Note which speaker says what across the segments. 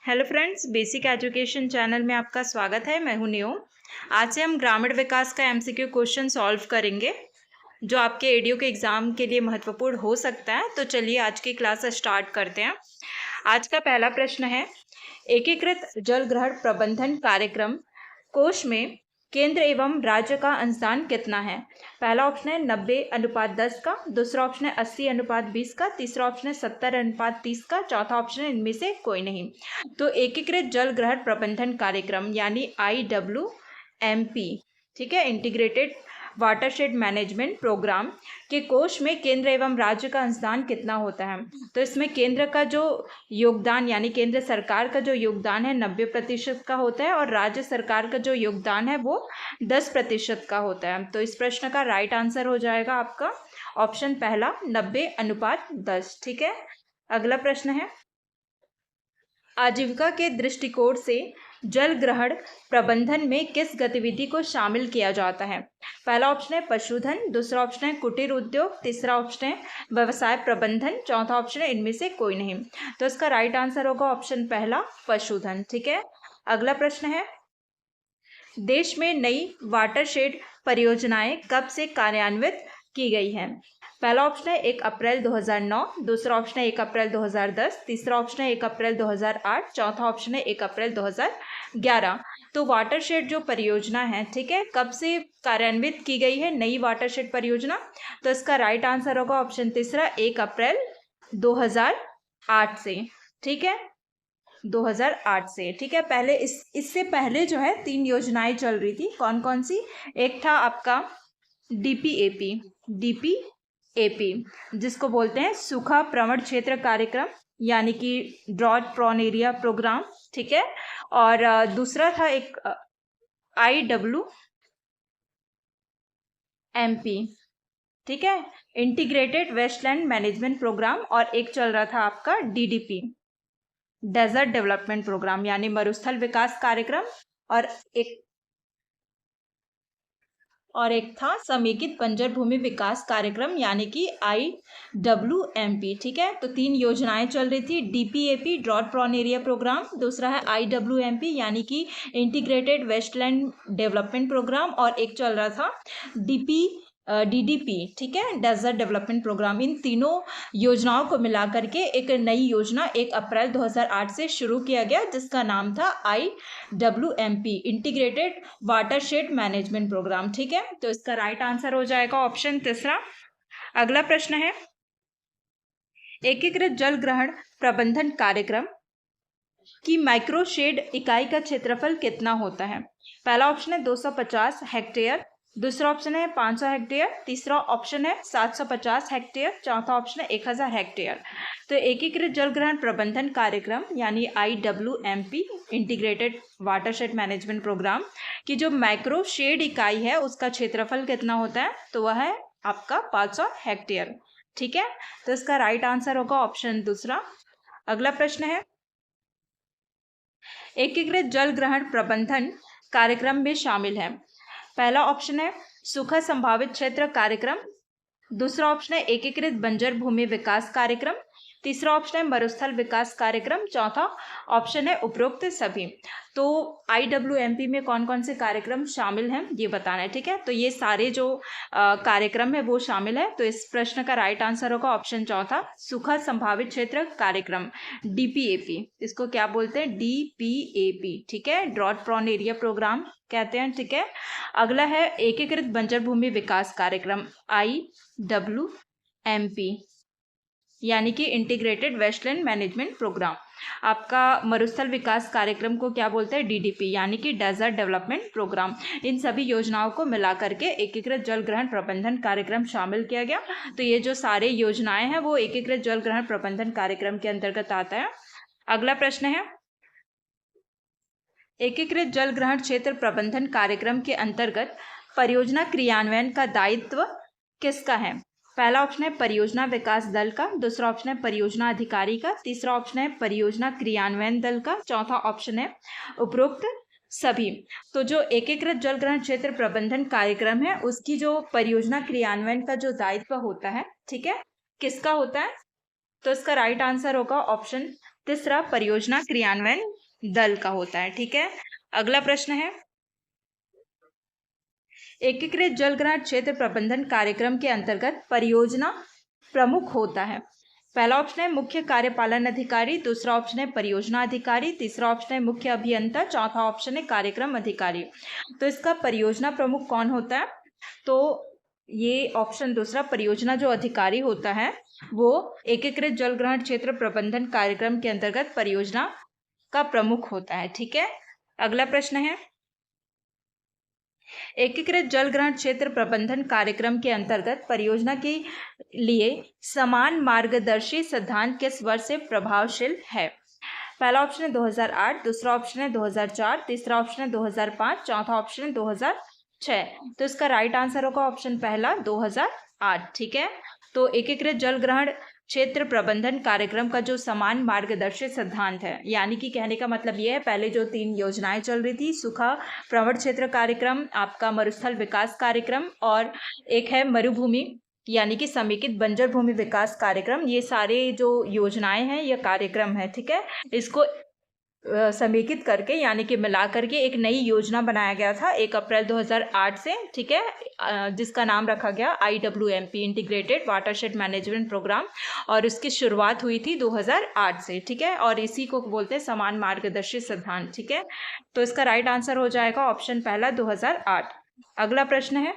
Speaker 1: Hello friends, basic education channel में आपका स्वागत है। मैं हूं नियो। आज से हम ग्रामीण विकास का एमसीक्यू क्वेश्चन सॉल्व करेंगे जो आपके एडीओ के एग्ज़ाम के लिए महत्वपूर्ण हो सकता है। तो चलिए आज की क्लास स्टार्ट करते हैं। आज का पहला प्रश्न है, एकीकृत जल ग्रहण प्रबंधन कार्यक्रम कोष में केंद्र एवं राज्य का अंशदान कितना है। पहला ऑप्शन है 90:10 का, दूसरा ऑप्शन है 80:20 का, तीसरा ऑप्शन है 70:30 का, चौथा ऑप्शन है इनमें से कोई नहीं। तो एकीकृत जल ग्रहण प्रबंधन कार्यक्रम यानी IWMP, ठीक है, इंटीग्रेटेड वाटरशेड मैनेजमेंट प्रोग्राम के कोष में केंद्र एवं राज्य का अंशदान कितना होता है। तो इसमें केंद्र का जो योगदान यानी केंद्र सरकार का जो योगदान है 90% का होता है और राज्य सरकार का जो योगदान है वो 10% का होता है। तो इस प्रश्न का राइट आंसर हो जाएगा आपका ऑप्शन पहला 90:10। ठीक है, अगला प्रश्न है, आजीविका के दृष्टिकोण से जल ग्रहण प्रबंधन में किस गतिविधि को शामिल किया जाता है। पहला ऑप्शन है पशुधन, दूसरा ऑप्शन है कुटीर उद्योग, तीसरा ऑप्शन है व्यवसाय प्रबंधन, चौथा ऑप्शन है इनमें से कोई नहीं। तो इसका राइट आंसर होगा ऑप्शन पहला पशुधन। ठीक है, अगला प्रश्न है, देश में नई वाटरशेड परियोजनाएं कब से कार्यान्वित की गई हैं। पहला ऑप्शन है 1 अप्रैल 2009, दूसरा ऑप्शन है 1 अप्रैल 2010, तीसरा ऑप्शन है 1 अप्रैल 2008, चौथा ऑप्शन है 1 अप्रैल 2011। तो वाटरशेड जो परियोजना है, ठीक है, कब से कार्यान्वित की गई है नई वाटरशेड परियोजना। तो इसका राइट आंसर होगा ऑप्शन तीसरा 1 अप्रैल 2008 से। ठीक है, 2008 से। ठीक है, पहले इससे पहले जो है 3 योजनाएं चल रही थी। कौन कौन सी? एक था आपका डीपीएपी जिसको बोलते हैं सूखा प्रवण क्षेत्र कार्यक्रम यानी कि ड्रॉट प्रोन एरिया प्रोग्राम। ठीक है, और दूसरा था एक IWMP, ठीक है, इंटीग्रेटेड वेस्टलैंड मैनेजमेंट प्रोग्राम, और एक चल रहा था आपका DDP, डेजर्ट डेवलपमेंट प्रोग्राम यानी मरुस्थल विकास कार्यक्रम, और एक था समेकित बंजर भूमि विकास कार्यक्रम यानी कि IWMP। ठीक है, तो 3 योजनाएं चल रही थी, DPAP drought prone area programme, दूसरा है IWMP यानी कि इंटीग्रेटेड वेस्टलैंड डेवलपमेंट प्रोग्राम, और एक चल रहा था DDP, ठीक है, डेजर्ट डेवलपमेंट प्रोग्राम। इन तीनों योजनाओं को मिला करके एक नई योजना 1 अप्रैल 2008 से शुरू किया गया जिसका नाम था IWMP, integrated watershed management programme. ठीक है, तो इसका राइट आंसर हो जाएगा ऑप्शन तीसरा। अगला प्रश्न है, एकीकृत जल ग्रहण प्रबंधन कार्यक्रम की माइक्रोशेड इकाई का क्षेत्रफल कितना होता है। पहला ऑप्शन है 250 हेक्टेयर, दूसरा ऑप्शन है 500 हेक्टेयर, तीसरा ऑप्शन है 750 हेक्टेयर, चौथा ऑप्शन है 1000 हेक्टेयर। तो एकीकृत जल ग्रहण प्रबंधन कार्यक्रम यानी IWMP integrated watershed management programme की जो माइक्रो शेड इकाई है उसका क्षेत्रफल कितना होता है, तो वह है आपका 500 हेक्टेयर। ठीक है, तो इसका राइट आंसर होगा ऑप्शन दूसरा। अगला प्रश्न है, एकीकृत जल ग्रहण प्रबंधन कार्यक्रम में शामिल है। पहला ऑप्शन है सूखा संभावित क्षेत्र कार्यक्रम, दूसरा ऑप्शन है एकीकृत बंजर भूमि विकास कार्यक्रम, तीसरा ऑप्शन है मरुस्थल विकास कार्यक्रम, चौथा ऑप्शन है उपरोक्त सभी। तो IWMP में कौन कौन से कार्यक्रम शामिल हैं ये बताना है। ठीक है, तो ये सारे जो कार्यक्रम है वो शामिल है। तो इस प्रश्न का राइट आंसर होगा ऑप्शन चौथा सूखा संभावित क्षेत्र कार्यक्रम DPAP, इसको क्या बोलते हैं, DPAP। ठीक है, ड्रॉट प्रोन एरिया प्रोग्राम कहते हैं। ठीक है, अगला है एकीकृत बंजर भूमि विकास कार्यक्रम IWMP यानी कि इंटीग्रेटेड वेस्टलैंड मैनेजमेंट प्रोग्राम। आपका मरुस्थल विकास कार्यक्रम को क्या बोलते हैं, DDP यानी कि डेजर्ट डेवलपमेंट प्रोग्राम। इन सभी योजनाओं को मिला करके एकीकृत जल ग्रहण प्रबंधन कार्यक्रम शामिल किया गया। तो ये जो सारे योजनाएं हैं वो एकीकृत जल ग्रहण प्रबंधन कार्यक्रम के अंतर्गत आता है। अगला प्रश्न है, एकीकृत जल ग्रहण क्षेत्र प्रबंधन कार्यक्रम के अंतर्गत परियोजना क्रियान्वयन का दायित्व किसका है। पहला ऑप्शन है परियोजना विकास दल का, दूसरा ऑप्शन है परियोजना अधिकारी का, तीसरा ऑप्शन है परियोजना क्रियान्वयन दल का, चौथा ऑप्शन है उपरोक्त सभी। तो जो एकीकृत जल ग्रहण क्षेत्र प्रबंधन कार्यक्रम है उसकी जो परियोजना क्रियान्वयन का जो दायित्व होता है, ठीक है, किसका होता है, तो इसका राइट आंसर होगा ऑप्शन तीसरा परियोजना क्रियान्वयन दल का होता है। ठीक है, अगला प्रश्न है, एकीकृत जल ग्रहण क्षेत्र प्रबंधन कार्यक्रम के अंतर्गत परियोजना प्रमुख होता है। पहला ऑप्शन है मुख्य कार्यपालन अधिकारी, दूसरा ऑप्शन है परियोजना अधिकारी, तीसरा ऑप्शन है मुख्य अभियंता, चौथा ऑप्शन है कार्यक्रम अधिकारी। तो इसका परियोजना प्रमुख कौन होता है? तो ये ऑप्शन दूसरा, परियोजना जो अधिकारी होता है वो एकीकृत जल ग्रहण क्षेत्र प्रबंधन कार्यक्रम के अंतर्गत परियोजना का प्रमुख होता है। ठीक है, अगला प्रश्न है, एकीकृत जल ग्रहण क्षेत्र प्रबंधन कार्यक्रम के अंतर्गत परियोजना के लिए समान मार्गदर्शी सिद्धांत किस वर्ष से प्रभावशील है? पहला ऑप्शन है 2008, दूसरा ऑप्शन है 2004, तीसरा ऑप्शन है 2005, चौथा ऑप्शन है 2006। तो इसका राइट आंसर होगा ऑप्शन पहला 2008। ठीक है, तो एकीकृत जल ग्रहण क्षेत्र प्रबंधन कार्यक्रम का जो समान मार्गदर्शी सिद्धांत है, यानी कि कहने का मतलब ये है, पहले जो 3 योजनाएं चल रही थी, सूखा प्रवण क्षेत्र कार्यक्रम, आपका मरुस्थल विकास कार्यक्रम, और एक है मरुभूमि यानी कि समेकित बंजर भूमि विकास कार्यक्रम, ये सारे जो योजनाएं हैं, ये कार्यक्रम है। ठीक है, इसको समेकित करके यानी कि मिला करके एक नई योजना बनाया गया था 1 अप्रैल 2008 से। ठीक है, जिसका नाम रखा गया IWMP, integrated watershed management programme, और इसकी शुरुआत हुई थी 2008 से। ठीक है, और इसी को बोलते हैं समान मार्गदर्शी सिद्धांत। ठीक है, तो इसका राइट आंसर हो जाएगा ऑप्शन पहला 2008। अगला प्रश्न है,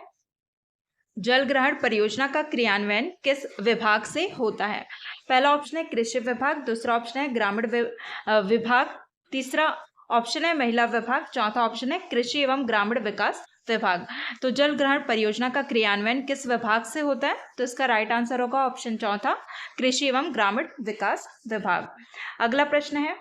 Speaker 1: जल ग्रहण परियोजना का क्रियान्वयन किस विभाग से होता है? पहला ऑप्शन है कृषि विभाग, दूसरा ऑप्शन है ग्रामीण विभाग, तीसरा ऑप्शन है महिला विभाग, चौथा ऑप्शन है कृषि एवं ग्रामीण विकास विभाग। तो जल ग्रहण परियोजना का क्रियान्वयन किस विभाग से होता है? तो इसका राइट आंसर होगा ऑप्शन चौथा, कृषि एवं ग्रामीण विकास विभाग। अगला प्रश्न है,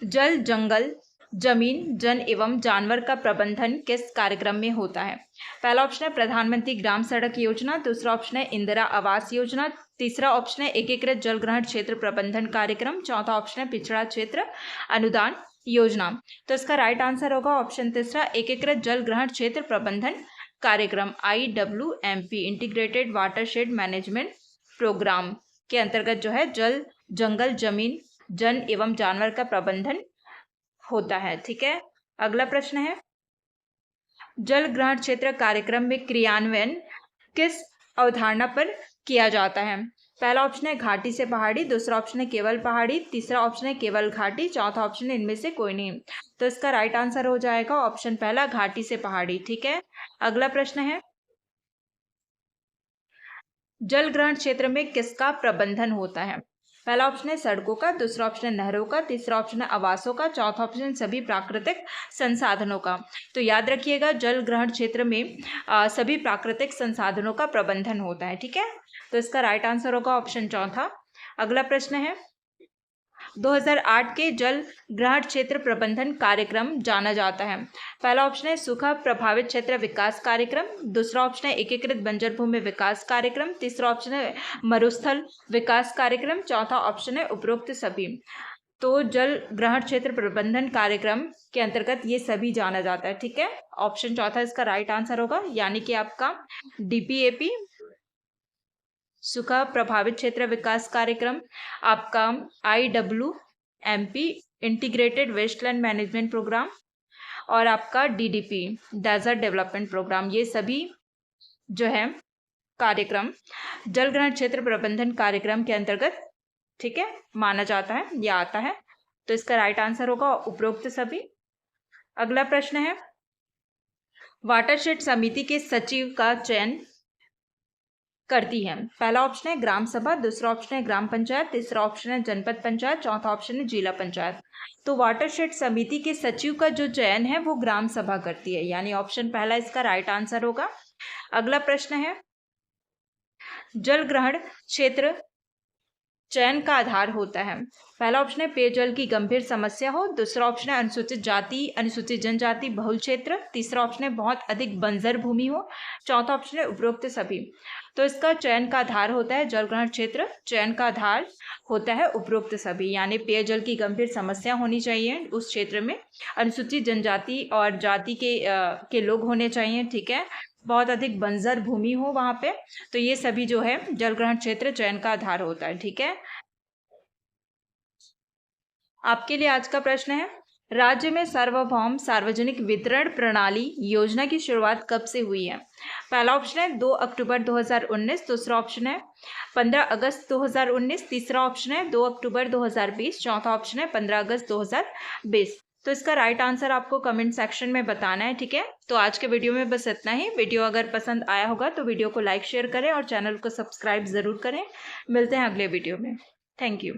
Speaker 1: जल जंगल जमीन जन एवं जानवर का प्रबंधन किस कार्यक्रम में होता है? पहला ऑप्शन है प्रधानमंत्री ग्राम सड़क योजना, दूसरा ऑप्शन है इंदिरा आवास योजना, तीसरा ऑप्शन है एकीकृत जल ग्रहण क्षेत्र प्रबंधन कार्यक्रम, चौथा ऑप्शन है पिछड़ा क्षेत्र अनुदान योजना। तो इसका राइट आंसर होगा ऑप्शन तीसरा, एकीकृत जल ग्रहण क्षेत्र प्रबंधन कार्यक्रम IWMP, integrated watershed management programme के अंतर्गत जो है जल जंगल जमीन जन एवं जानवर का प्रबंधन होता है। ठीक है, अगला प्रश्न है, जल ग्रहण क्षेत्र कार्यक्रम में क्रियान्वयन किस अवधारणा पर किया जाता है? पहला ऑप्शन है घाटी से पहाड़ी, दूसरा ऑप्शन है केवल पहाड़ी, तीसरा ऑप्शन है केवल घाटी, चौथा ऑप्शन है इनमें से कोई नहीं। तो इसका राइट आंसर हो जाएगा ऑप्शन पहला, घाटी से पहाड़ी। ठीक है, अगला प्रश्न है, जल ग्रहण क्षेत्र में किसका प्रबंधन होता है? पहला ऑप्शन है सड़कों का, दूसरा ऑप्शन है नहरों का, तीसरा ऑप्शन है आवासों का, चौथा ऑप्शन सभी प्राकृतिक संसाधनों का। तो याद रखिएगा, जल ग्रहण क्षेत्र में सभी प्राकृतिक संसाधनों का प्रबंधन होता है। ठीक है, तो इसका राइट आंसर होगा ऑप्शन चौथा। अगला प्रश्न है, 2008 के जल ग्रहण क्षेत्र प्रबंधन कार्यक्रम जाना जाता है। पहला ऑप्शन है सूखा प्रभावित क्षेत्र विकास कार्यक्रम, दूसरा ऑप्शन है एकीकृत बंजर भूमि विकास कार्यक्रम, तीसरा ऑप्शन है मरुस्थल विकास कार्यक्रम, चौथा ऑप्शन है उपरोक्त सभी। तो जल ग्रहण क्षेत्र प्रबंधन कार्यक्रम के अंतर्गत ये सभी जाना जाता है। ठीक है, ऑप्शन चौथा इसका राइट आंसर होगा, यानी कि आपका DPAP सूखा प्रभावित क्षेत्र विकास कार्यक्रम, आपका IWMP integrated wasteland management programme, और आपका DDP डेजर्ट डेवलपमेंट प्रोग्राम, ये सभी जो है कार्यक्रम जल ग्रहण क्षेत्र प्रबंधन कार्यक्रम के अंतर्गत, ठीक है, माना जाता है या आता है। तो इसका राइट आंसर होगा उपरोक्त सभी। अगला प्रश्न है, वाटरशेड समिति के सचिव का चयन करती है। पहला ऑप्शन है ग्राम सभा, दूसरा ऑप्शन है ग्राम पंचायत, तीसरा ऑप्शन है जनपद पंचायत, चौथा ऑप्शन है जिला पंचायत। तो वाटरशेड समिति के सचिव का जो चयन है वो ग्राम सभा करती है, यानी ऑप्शन पहला इसका राइट आंसर होगा। अगला प्रश्न है, जल ग्रहण क्षेत्र चयन का आधार होता है। पहला ऑप्शन है पेयजल की गंभीर समस्या हो, दूसरा ऑप्शन है अनुसूचित जाति अनुसूचित जनजाति बहुल क्षेत्र, तीसरा ऑप्शन है बहुत अधिक बंजर भूमि हो, चौथा ऑप्शन है उपरोक्त सभी। तो इसका चयन का आधार होता है जल ग्रहण क्षेत्र चयन का आधार होता है उपरोक्त सभी, यानी पेयजल की गंभीर समस्या होनी चाहिए उस क्षेत्र में, अनुसूचित जनजाति और जाति के लोग होने चाहिए, ठीक है, बहुत अधिक बंजर भूमि हो वहाँ पे। तो ये सभी जो है जल ग्रहण क्षेत्र चयन का आधार होता है, ठीक है। आपके लिए आज का प्रश्न है, राज्य में सार्वभौम सार्वजनिक वितरण प्रणाली योजना की शुरुआत कब से हुई है? पहला ऑप्शन है 2 अक्टूबर 2019, दूसरा ऑप्शन है 15 अगस्त 2019, तीसरा ऑप्शन है 2 अक्टूबर 2020, चौथा ऑप्शन है 15 अगस्त 2020। तो इसका राइट आंसर आपको कमेंट सेक्शन में बताना है, ठीक है। तो आज के वीडियो में बस इतना ही। वीडियो अगर पसंद आया होगा तो वीडियो को लाइक शेयर करें और चैनल को सब्सक्राइब ज़रूर करें। मिलते हैं अगले वीडियो में। Thank you.